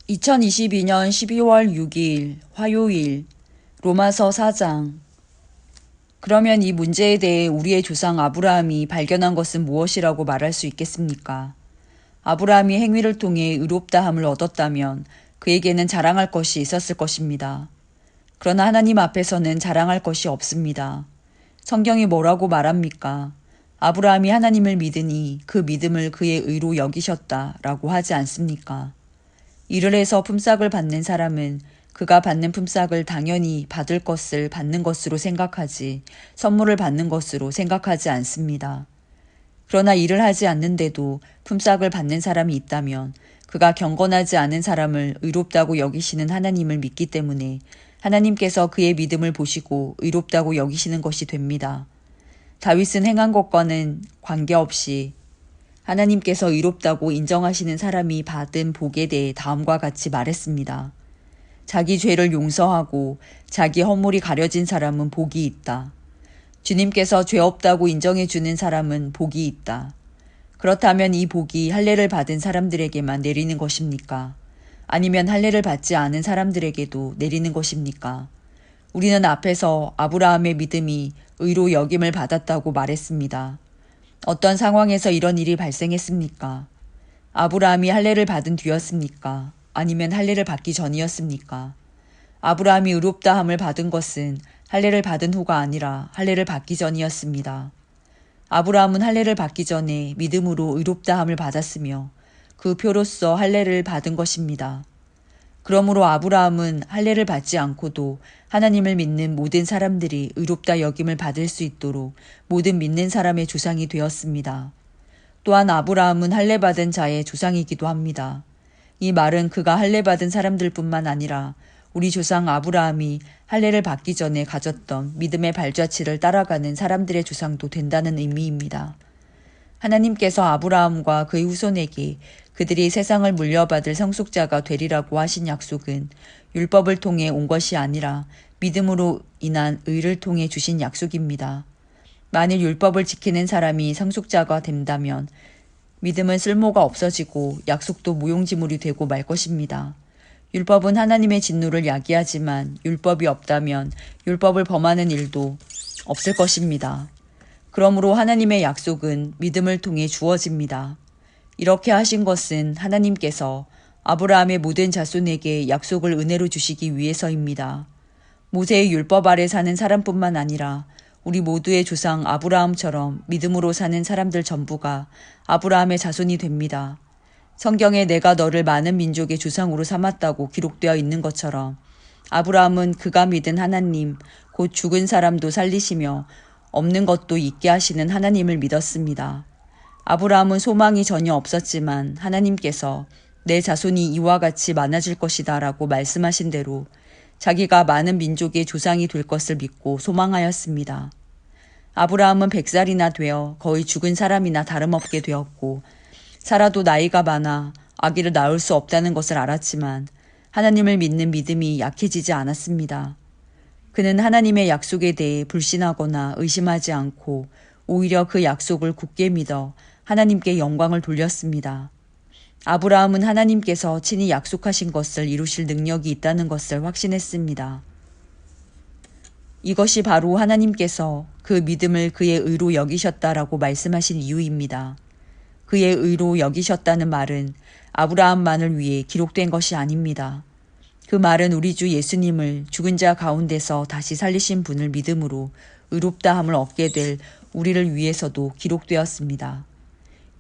2022년 12월 6일 화요일 로마서 4장. 그러면 이 문제에 대해 우리의 조상 아브라함이 발견한 것은 무엇이라고 말할 수 있겠습니까? 아브라함이 행위를 통해 의롭다함을 얻었다면 그에게는 자랑할 것이 있었을 것입니다. 그러나 하나님 앞에서는 자랑할 것이 없습니다. 성경이 뭐라고 말합니까? 아브라함이 하나님을 믿으니 그 믿음을 그의 의로 여기셨다라고 하지 않습니까? 일을 해서 품삯을 받는 사람은 그가 받는 품삯을 당연히 받을 것을 받는 것으로 생각하지 선물을 받는 것으로 생각하지 않습니다. 그러나 일을 하지 않는데도 품삯을 받는 사람이 있다면 그가 경건하지 않은 사람을 의롭다고 여기시는 하나님을 믿기 때문에 하나님께서 그의 믿음을 보시고 의롭다고 여기시는 것이 됩니다. 다윗은 행한 것과는 관계없이 하나님께서 의롭다고 인정하시는 사람이 받은 복에 대해 다음과 같이 말했습니다. 자기 죄를 용서하고 자기 허물이 가려진 사람은 복이 있다. 주님께서 죄 없다고 인정해 주는 사람은 복이 있다. 그렇다면 이 복이 할례를 받은 사람들에게만 내리는 것입니까? 아니면 할례를 받지 않은 사람들에게도 내리는 것입니까? 우리는 앞에서 아브라함의 믿음이 의로 여김을 받았다고 말했습니다. 어떤 상황에서 이런 일이 발생했습니까? 아브라함이 할례를 받은 뒤였습니까? 아니면 할례를 받기 전이었습니까? 아브라함이 의롭다함을 받은 것은 할례를 받은 후가 아니라 할례를 받기 전이었습니다. 아브라함은 할례를 받기 전에 믿음으로 의롭다함을 받았으며 그 표로서 할례를 받은 것입니다. 그러므로 아브라함은 할례를 받지 않고도 하나님을 믿는 모든 사람들이 의롭다 여김을 받을 수 있도록 모든 믿는 사람의 조상이 되었습니다. 또한 아브라함은 할례 받은 자의 조상이기도 합니다. 이 말은 그가 할례 받은 사람들뿐만 아니라 우리 조상 아브라함이 할례를 받기 전에 가졌던 믿음의 발자취를 따라가는 사람들의 조상도 된다는 의미입니다. 하나님께서 아브라함과 그의 후손에게 그들이 세상을 물려받을 상속자가 되리라고 하신 약속은 율법을 통해 온 것이 아니라 믿음으로 인한 의를 통해 주신 약속입니다. 만일 율법을 지키는 사람이 상속자가 된다면 믿음은 쓸모가 없어지고 약속도 무용지물이 되고 말 것입니다. 율법은 하나님의 진노를 야기하지만 율법이 없다면 율법을 범하는 일도 없을 것입니다. 그러므로 하나님의 약속은 믿음을 통해 주어집니다. 이렇게 하신 것은 하나님께서 아브라함의 모든 자손에게 약속을 은혜로 주시기 위해서입니다. 모세의 율법 아래 사는 사람뿐만 아니라 우리 모두의 조상 아브라함처럼 믿음으로 사는 사람들 전부가 아브라함의 자손이 됩니다. 성경에 내가 너를 많은 민족의 조상으로 삼았다고 기록되어 있는 것처럼 아브라함은 그가 믿은 하나님, 곧 죽은 사람도 살리시며 없는 것도 있게 하시는 하나님을 믿었습니다. 아브라함은 소망이 전혀 없었지만 하나님께서 내 자손이 이와 같이 많아질 것이다 라고 말씀하신 대로 자기가 많은 민족의 조상이 될 것을 믿고 소망하였습니다. 아브라함은 100살이나 되어 거의 죽은 사람이나 다름없게 되었고 사라도 나이가 많아 아기를 낳을 수 없다는 것을 알았지만 하나님을 믿는 믿음이 약해지지 않았습니다. 그는 하나님의 약속에 대해 불신하거나 의심하지 않고 오히려 그 약속을 굳게 믿어 하나님께 영광을 돌렸습니다. 아브라함은 하나님께서 친히 약속하신 것을 이루실 능력이 있다는 것을 확신했습니다. 이것이 바로 하나님께서 그 믿음을 그의 의로 여기셨다라고 말씀하신 이유입니다. 그의 의로 여기셨다는 말은 아브라함만을 위해 기록된 것이 아닙니다. 그 말은 우리 주 예수님을 죽은 자 가운데서 다시 살리신 분을 믿음으로 의롭다함을 얻게 될 우리를 위해서도 기록되었습니다.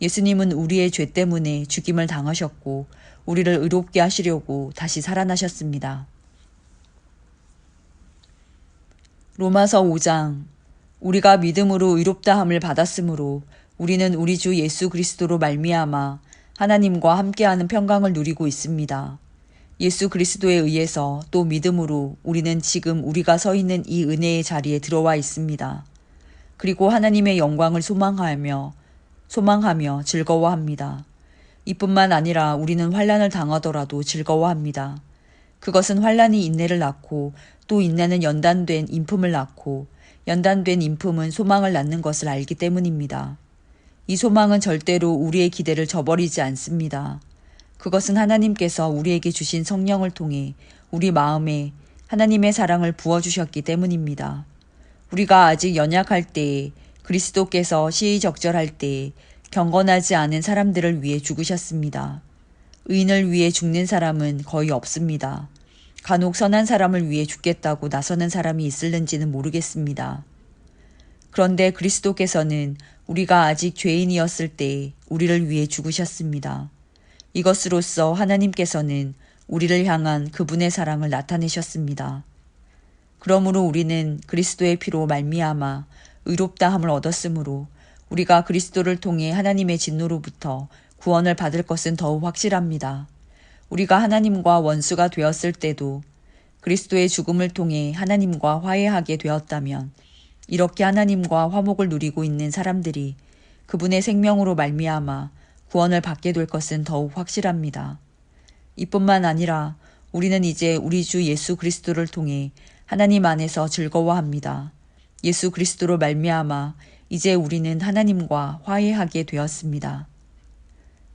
예수님은 우리의 죄 때문에 죽임을 당하셨고 우리를 의롭게 하시려고 다시 살아나셨습니다. 로마서 5장. 우리가 믿음으로 의롭다함을 받았으므로 우리는 우리 주 예수 그리스도로 말미암아 하나님과 함께하는 평강을 누리고 있습니다. 예수 그리스도에 의해서 또 믿음으로 우리는 지금 우리가 서 있는 이 은혜의 자리에 들어와 있습니다. 그리고 하나님의 영광을 소망하며 즐거워합니다. 이뿐만 아니라 우리는 환난을 당하더라도 즐거워합니다. 그것은 환난이 인내를 낳고 또 인내는 연단된 인품을 낳고 연단된 인품은 소망을 낳는 것을 알기 때문입니다. 이 소망은 절대로 우리의 기대를 저버리지 않습니다. 그것은 하나님께서 우리에게 주신 성령을 통해 우리 마음에 하나님의 사랑을 부어주셨기 때문입니다. 우리가 아직 연약할 때에 그리스도께서 시의적절할 때에 경건하지 않은 사람들을 위해 죽으셨습니다. 의인을 위해 죽는 사람은 거의 없습니다. 간혹 선한 사람을 위해 죽겠다고 나서는 사람이 있을는지는 모르겠습니다. 그런데 그리스도께서는 우리가 아직 죄인이었을 때에 우리를 위해 죽으셨습니다. 이것으로써 하나님께서는 우리를 향한 그분의 사랑을 나타내셨습니다. 그러므로 우리는 그리스도의 피로 말미암아 의롭다함을 얻었으므로 우리가 그리스도를 통해 하나님의 진노로부터 구원을 받을 것은 더욱 확실합니다. 우리가 하나님과 원수가 되었을 때도 그리스도의 죽음을 통해 하나님과 화해하게 되었다면 이렇게 하나님과 화목을 누리고 있는 사람들이 그분의 생명으로 말미암아 구원을 받게 될 것은 더욱 확실합니다. 이뿐만 아니라 우리는 이제 우리 주 예수 그리스도를 통해 하나님 안에서 즐거워합니다. 예수 그리스도로 말미암아 이제 우리는 하나님과 화해하게 되었습니다.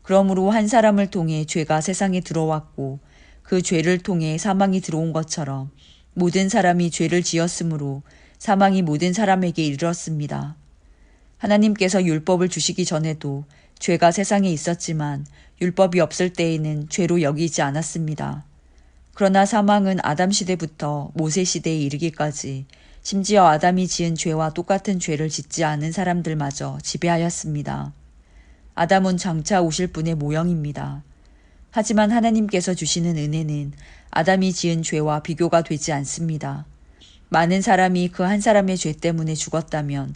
그러므로 한 사람을 통해 죄가 세상에 들어왔고 그 죄를 통해 사망이 들어온 것처럼 모든 사람이 죄를 지었으므로 사망이 모든 사람에게 이르렀습니다. 하나님께서 율법을 주시기 전에도 죄가 세상에 있었지만 율법이 없을 때에는 죄로 여기지 않았습니다. 그러나 사망은 아담 시대부터 모세 시대에 이르기까지 심지어 아담이 지은 죄와 똑같은 죄를 짓지 않은 사람들마저 지배하였습니다. 아담은 장차 오실 분의 모형입니다. 하지만 하나님께서 주시는 은혜는 아담이 지은 죄와 비교가 되지 않습니다. 많은 사람이 그 한 사람의 죄 때문에 죽었다면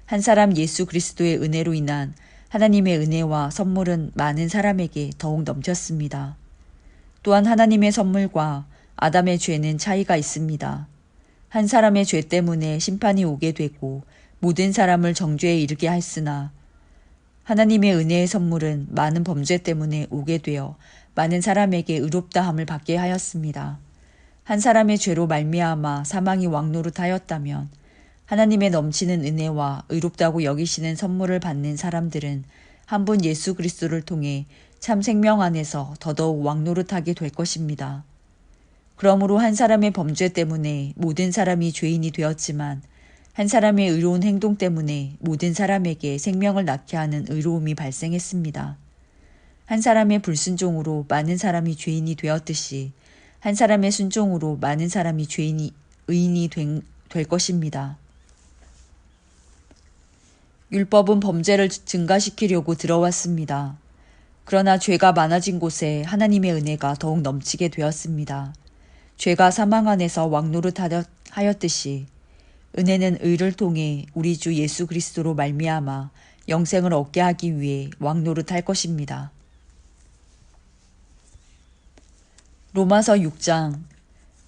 한 사람 예수 그리스도의 은혜로 인한 하나님의 은혜와 선물은 많은 사람에게 더욱 넘쳤습니다. 또한 하나님의 선물과 아담의 죄는 차이가 있습니다. 한 사람의 죄 때문에 심판이 오게 되고 모든 사람을 정죄에 이르게 했으나 하나님의 은혜의 선물은 많은 범죄 때문에 오게 되어 많은 사람에게 의롭다함을 받게 하였습니다. 한 사람의 죄로 말미암아 사망이 왕노릇하였다면 하나님의 넘치는 은혜와 의롭다고 여기시는 선물을 받는 사람들은 한 분 예수 그리스도를 통해 참 생명 안에서 더더욱 왕노릇하게 될 것입니다. 그러므로 한 사람의 범죄 때문에 모든 사람이 죄인이 되었지만 한 사람의 의로운 행동 때문에 모든 사람에게 생명을 낳게 하는 의로움이 발생했습니다. 한 사람의 불순종으로 많은 사람이 죄인이 되었듯이 한 사람의 순종으로 많은 사람이 의인이 될 것입니다. 율법은 범죄를 증가시키려고 들어왔습니다. 그러나 죄가 많아진 곳에 하나님의 은혜가 더욱 넘치게 되었습니다. 죄가 사망 안에서 왕노릇하였듯이 은혜는 의를 통해 우리 주 예수 그리스도로 말미암아 영생을 얻게 하기 위해 왕노릇할 것입니다. 로마서 6장.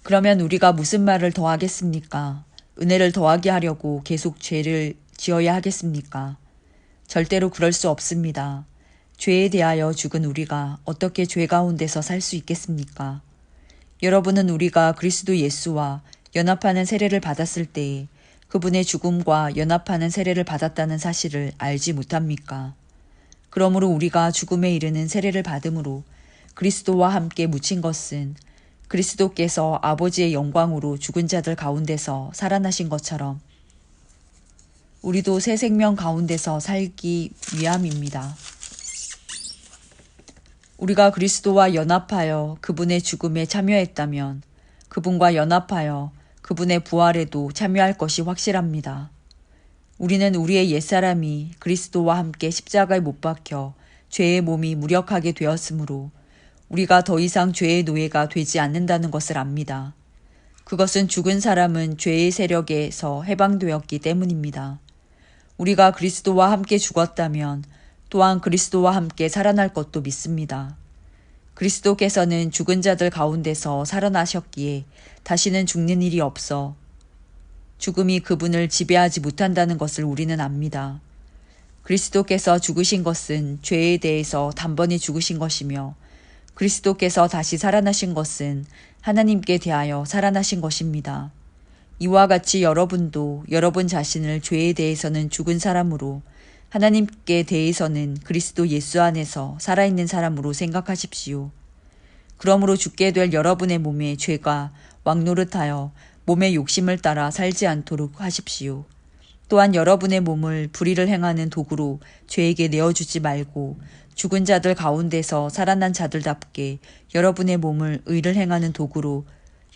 그러면 우리가 무슨 말을 더하겠습니까? 은혜를 더하게 하려고 계속 죄를 지어야 하겠습니까? 절대로 그럴 수 없습니다. 죄에 대하여 죽은 우리가 어떻게 죄 가운데서 살 수 있겠습니까? 여러분은 우리가 그리스도 예수와 연합하는 세례를 받았을 때에 그분의 죽음과 연합하는 세례를 받았다는 사실을 알지 못합니까? 그러므로 우리가 죽음에 이르는 세례를 받음으로 그리스도와 함께 묻힌 것은 그리스도께서 아버지의 영광으로 죽은 자들 가운데서 살아나신 것처럼 우리도 새 생명 가운데서 살기 위함입니다. 우리가 그리스도와 연합하여 그분의 죽음에 참여했다면 그분과 연합하여 그분의 부활에도 참여할 것이 확실합니다. 우리는 우리의 옛사람이 그리스도와 함께 십자가에 못 박혀 죄의 몸이 무력하게 되었으므로 우리가 더 이상 죄의 노예가 되지 않는다는 것을 압니다. 그것은 죽은 사람은 죄의 세력에서 해방되었기 때문입니다. 우리가 그리스도와 함께 죽었다면 또한 그리스도와 함께 살아날 것도 믿습니다. 그리스도께서는 죽은 자들 가운데서 살아나셨기에 다시는 죽는 일이 없어 죽음이 그분을 지배하지 못한다는 것을 우리는 압니다. 그리스도께서 죽으신 것은 죄에 대해서 단번에 죽으신 것이며 그리스도께서 다시 살아나신 것은 하나님께 대하여 살아나신 것입니다. 이와 같이 여러분도 여러분 자신을 죄에 대해서는 죽은 사람으로 하나님께 대해서는 그리스도 예수 안에서 살아있는 사람으로 생각하십시오. 그러므로 죽게 될 여러분의 몸에 죄가 왕노릇하여 몸의 욕심을 따라 살지 않도록 하십시오. 또한 여러분의 몸을 불의를 행하는 도구로 죄에게 내어주지 말고 죽은 자들 가운데서 살아난 자들답게 여러분의 몸을 의를 행하는 도구로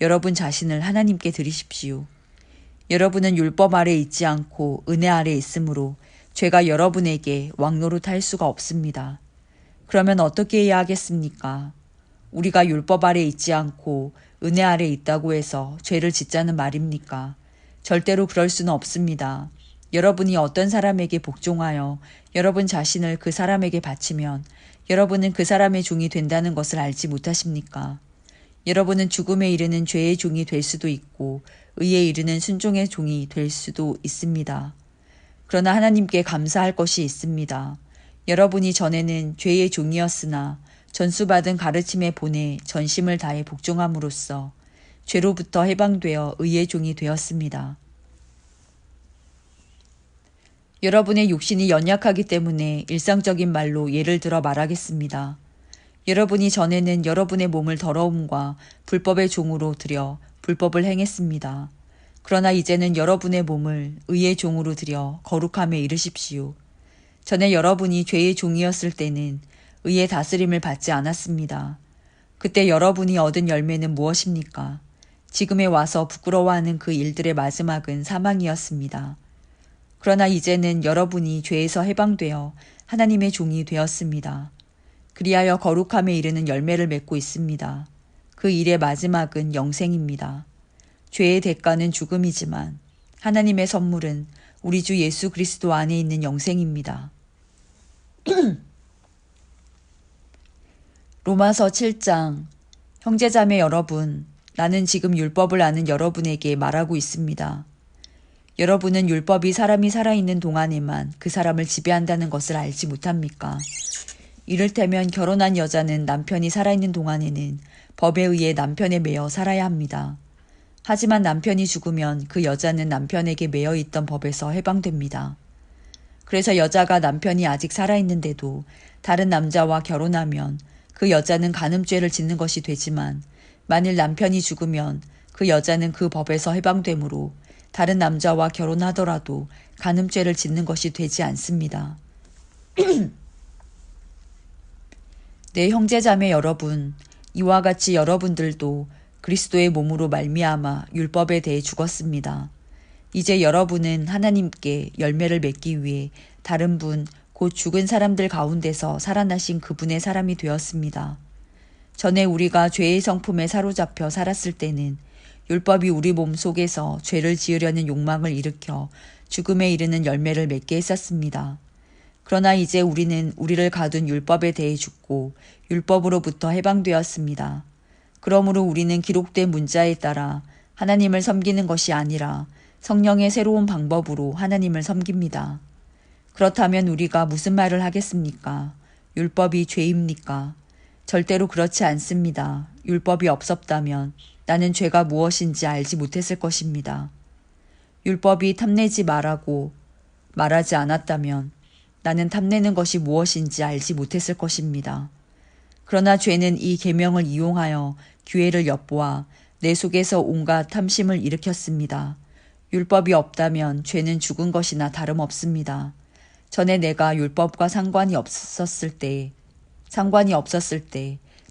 여러분 자신을 하나님께 드리십시오. 여러분은 율법 아래 있지 않고 은혜 아래 있으므로 죄가 여러분에게 왕노릇할 수가 없습니다. 그러면 어떻게 해야 하겠습니까? 우리가 율법 아래 있지 않고 은혜 아래 있다고 해서 죄를 짓자는 말입니까? 절대로 그럴 수는 없습니다. 여러분이 어떤 사람에게 복종하여 여러분 자신을 그 사람에게 바치면 여러분은 그 사람의 종이 된다는 것을 알지 못하십니까? 여러분은 죽음에 이르는 죄의 종이 될 수도 있고 의에 이르는 순종의 종이 될 수도 있습니다. 그러나 하나님께 감사할 것이 있습니다. 여러분이 전에는 죄의 종이었으나 전수받은 가르침에 본에 전심을 다해 복종함으로써 죄로부터 해방되어 의의 종이 되었습니다. 여러분의 육신이 연약하기 때문에 일상적인 말로 예를 들어 말하겠습니다. 여러분이 전에는 여러분의 몸을 더러움과 불법의 종으로 들여 불법을 행했습니다. 그러나 이제는 여러분의 몸을 의의 종으로 들여 거룩함에 이르십시오. 전에 여러분이 죄의 종이었을 때는 의의 다스림을 받지 않았습니다. 그때 여러분이 얻은 열매는 무엇입니까? 지금에 와서 부끄러워하는 그 일들의 마지막은 사망이었습니다. 그러나 이제는 여러분이 죄에서 해방되어 하나님의 종이 되었습니다. 그리하여 거룩함에 이르는 열매를 맺고 있습니다. 그 일의 마지막은 영생입니다. 죄의 대가는 죽음이지만 하나님의 선물은 우리 주 예수 그리스도 안에 있는 영생입니다. 로마서 7장. 형제자매 여러분, 나는 지금 율법을 아는 여러분에게 말하고 있습니다. 여러분은 율법이 사람이 살아있는 동안에만 그 사람을 지배한다는 것을 알지 못합니까? 이를테면 결혼한 여자는 남편이 살아있는 동안에는 법에 의해 남편에 매여 살아야 합니다. 하지만 남편이 죽으면 그 여자는 남편에게 매여 있던 법에서 해방됩니다. 그래서 여자가 남편이 아직 살아있는데도 다른 남자와 결혼하면 그 여자는 간음죄를 짓는 것이 되지만 만일 남편이 죽으면 그 여자는 그 법에서 해방되므로 다른 남자와 결혼하더라도 간음죄를 짓는 것이 되지 않습니다. 네, 형제자매 여러분, 이와 같이 여러분들도 그리스도의 몸으로 말미암아 율법에 대해 죽었습니다. 이제 여러분은 하나님께 열매를 맺기 위해 다른 분, 곧 죽은 사람들 가운데서 살아나신 그분의 사람이 되었습니다. 전에 우리가 죄의 성품에 사로잡혀 살았을 때는 율법이 우리 몸 속에서 죄를 지으려는 욕망을 일으켜 죽음에 이르는 열매를 맺게 했었습니다. 그러나 이제 우리는 우리를 가둔 율법에 대해 죽고 율법으로부터 해방되었습니다. 그러므로 우리는 기록된 문자에 따라 하나님을 섬기는 것이 아니라 성령의 새로운 방법으로 하나님을 섬깁니다. 그렇다면 우리가 무슨 말을 하겠습니까? 율법이 죄입니까? 절대로 그렇지 않습니다. 율법이 없었다면 나는 죄가 무엇인지 알지 못했을 것입니다. 율법이 탐내지 말라고 말하지 않았다면 나는 탐내는 것이 무엇인지 알지 못했을 것입니다. 그러나 죄는 이 계명을 이용하여 기회를 엿보아 내 속에서 온갖 탐심을 일으켰습니다. 율법이 없다면 죄는 죽은 것이나 다름없습니다. 전에 내가 율법과 상관이 없었을 때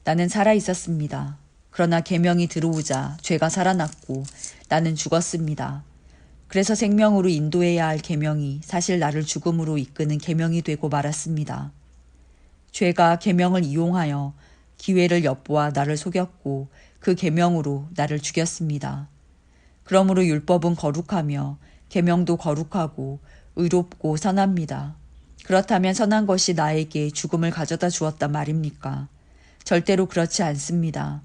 나는 살아 있었습니다. 그러나 계명이 들어오자 죄가 살아났고 나는 죽었습니다. 그래서 생명으로 인도해야 할 계명이 사실 나를 죽음으로 이끄는 계명이 되고 말았습니다. 죄가 계명을 이용하여 기회를 엿보아 나를 속였고 그 계명으로 나를 죽였습니다. 그러므로 율법은 거룩하며 계명도 거룩하고 의롭고 선합니다. 그렇다면 선한 것이 나에게 죽음을 가져다 주었단 말입니까? 절대로 그렇지 않습니다.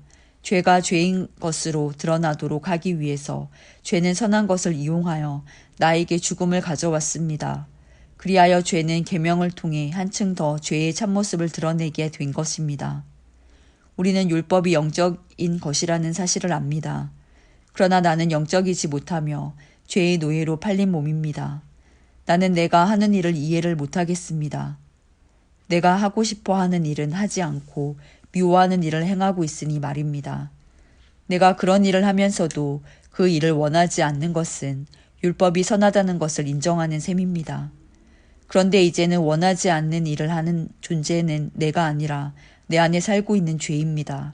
죄가 죄인 것으로 드러나도록 하기 위해서 죄는 선한 것을 이용하여 나에게 죽음을 가져왔습니다. 그리하여 죄는 계명을 통해 한층 더 죄의 참모습을 드러내게 된 것입니다. 우리는 율법이 영적인 것이라는 사실을 압니다. 그러나 나는 영적이지 못하며 죄의 노예로 팔린 몸입니다. 나는 내가 하는 일을 이해를 못하겠습니다. 내가 하고 싶어 하는 일은 하지 않고 미워하는 일을 행하고 있으니 말입니다. 내가 그런 일을 하면서도 그 일을 원하지 않는 것은 율법이 선하다는 것을 인정하는 셈입니다. 그런데 이제는 원하지 않는 일을 하는 존재는 내가 아니라 내 안에 살고 있는 죄입니다.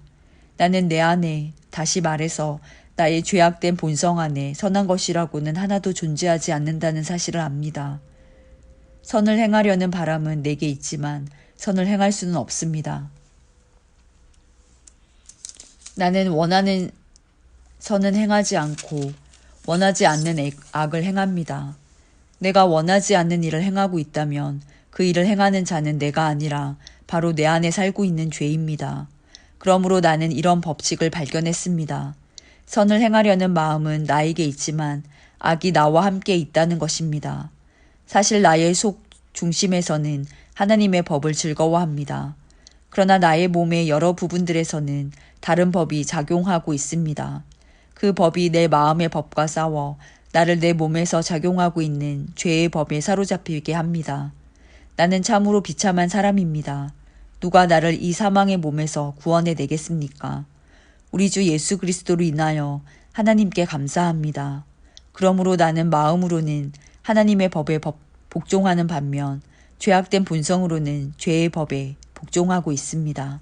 나는 내 안에, 다시 말해서 나의 죄악된 본성 안에 선한 것이라고는 하나도 존재하지 않는다는 사실을 압니다. 선을 행하려는 바람은 내게 있지만 선을 행할 수는 없습니다. 나는 원하는 선은 행하지 않고 원하지 않는 악을 행합니다. 내가 원하지 않는 일을 행하고 있다면 그 일을 행하는 자는 내가 아니라 바로 내 안에 살고 있는 죄입니다. 그러므로 나는 이런 법칙을 발견했습니다. 선을 행하려는 마음은 나에게 있지만 악이 나와 함께 있다는 것입니다. 사실 나의 속 중심에서는 하나님의 법을 즐거워합니다. 그러나 나의 몸의 여러 부분들에서는 다른 법이 작용하고 있습니다. 그 법이 내 마음의 법과 싸워 나를 내 몸에서 작용하고 있는 죄의 법에 사로잡히게 합니다. 나는 참으로 비참한 사람입니다. 누가 나를 이 사망의 몸에서 구원해 내겠습니까? 우리 주 예수 그리스도로 인하여 하나님께 감사합니다. 그러므로 나는 마음으로는 하나님의 법에 복종하는 반면 죄악된 본성으로는 죄의 법에 복종하고 있습니다.